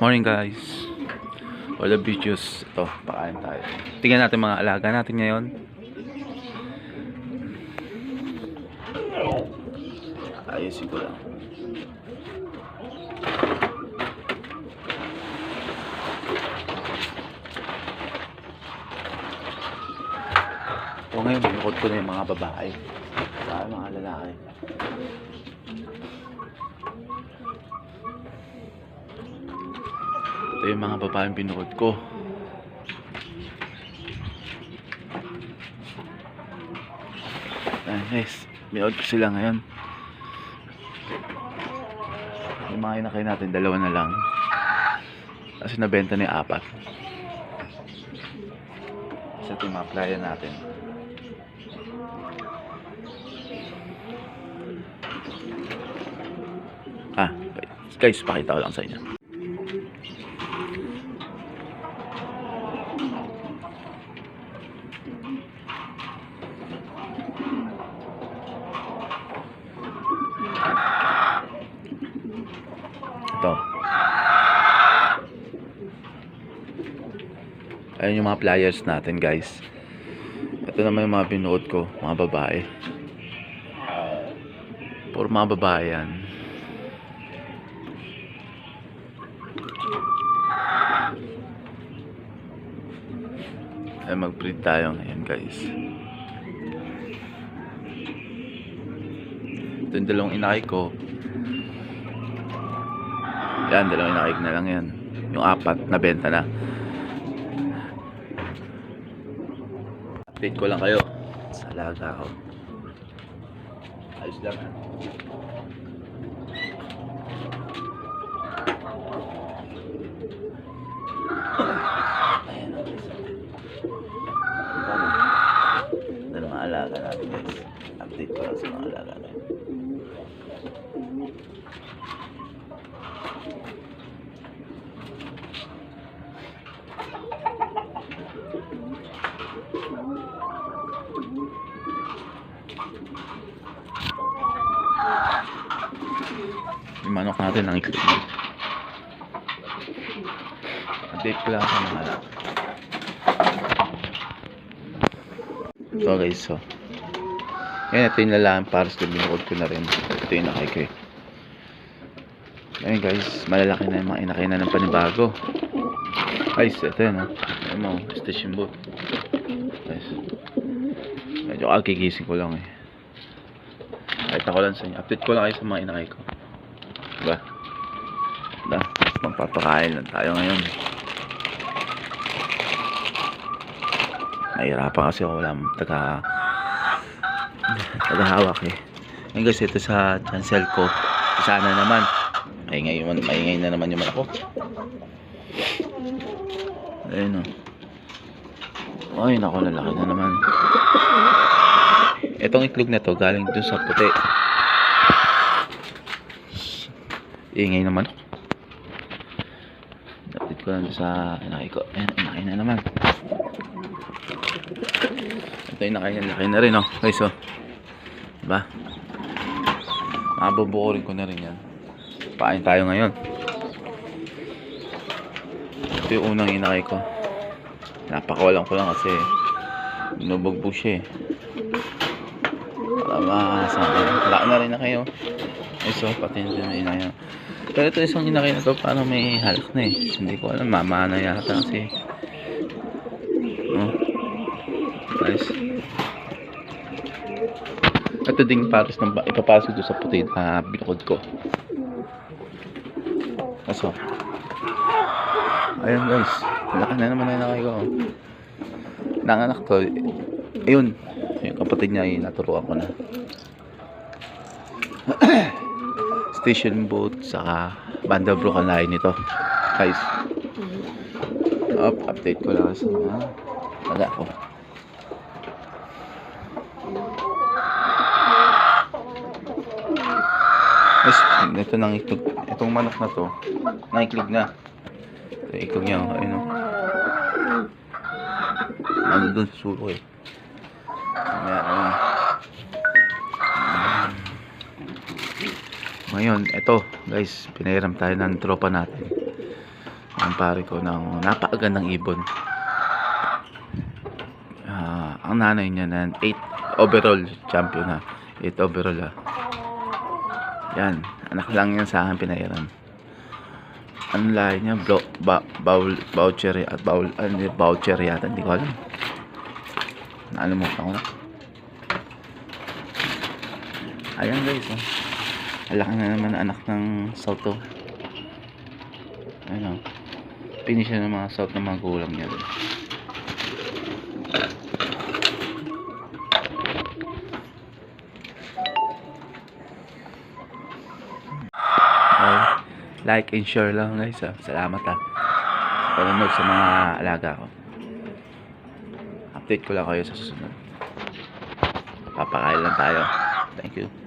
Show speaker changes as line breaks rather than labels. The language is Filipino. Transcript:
Morning guys. For the videos, ito, pakain tayo. Tingnan natin mga alaga natin ngayon. Ayusin ko lang. O ngayon, binukod ko na yung mga babae. Saka mga lalaki. Ito yung mga babaeng binukod ko. Ayan guys, binukod ko sila ngayon. Yung mga inakay natin, dalawa na lang. Kasi nabenta na yung 4. Kasi ito yung mga playa natin. Guys, pakita ko lang sa inyo. Ito. Ayun yung mga pliers natin guys. Ito naman yung mga binuod ko, mga babae. Puro mga babae yan. Ay mag-breed tayo ngayon guys. Ito yung dalawang inakay ko. Yan, dalawang inakay na lang yan. Yung 4 nabenta na. Update ko lang kayo sa alaga ko. Ayos lang ha. Dalawang alaga natin guys. Update ko lang sa mga alaga natin. Yung manok natin ang iklip. Update ko lang sa mga alaga. So guys, so yan, ito yung lalaan para sa binukod ko na rin. Ito yung inakay ko eh. Ayun guys, malalaki na yung mga inakay na ng panibago. Guys, ito yun ayun mo, station boat. Guys, medyo kagigising ko lang eh. Kahit ako lang sa inyo, update ko lang kayo sa mga inakay ko. Diba? Magpapakain lang tayo ngayon. Nahihirapan kasi ako, wala tagahawak eh. Ngayon guys, ito sa chancel ko. Sana naman maingay na naman yung manok ko. Ayun o. Ay naku, lalaki na naman. Itong itlog na to galing dun sa puti. Ingay naman ako. Dapat ko lang sa inakay ko. Ayan, inakay na naman. Ito inakay na rin guys o. Diba? Mabubukurin ko na rin yan. Pain tayo ngayon. Ito yung unang inakay ko. Napakawalan ko lang kasi binubugbog siya eh. Wala na rin na kayo. So, pati din na inakay. Pero ito isang inakay na to parang may halak na eh. Hindi ko alam, mamana yata kasi. Nice. Ito ding pares ng ipapasok doon sa puti na binukod ko. So, ayun guys, laki na naman na inakay ko. Nanganak to. Ayun, yung kapatid niya ay naturuan ko na. Station boat saka banda broken line nito guys. Update ko lang sa mga taga ko. Guys, ito nang iklog. Itong manok na to naiklog na. Ito iklog niya, ayun o. Ano dun sa sulo eh. Ngayon, ito guys, pinahiram tayo ng tropa natin. ang pare ko ng napakagandang ibon. Ang nanay niya na 8 overall champion na. 8 overall Yan, anak lang yan sa akin pinairan. Ang lahi niya, voucher at voucher yata, hindi ko alam. Nakalimutan ko na. Ayan guys, alaki na naman anak ng South to. Ayun, finish na ng mga South na magulang niya. Like and share lang guys. Salamat sa panonood sa mga alaga ko. Update ko lang kayo sa susunod. Papakain lang tayo. Thank you.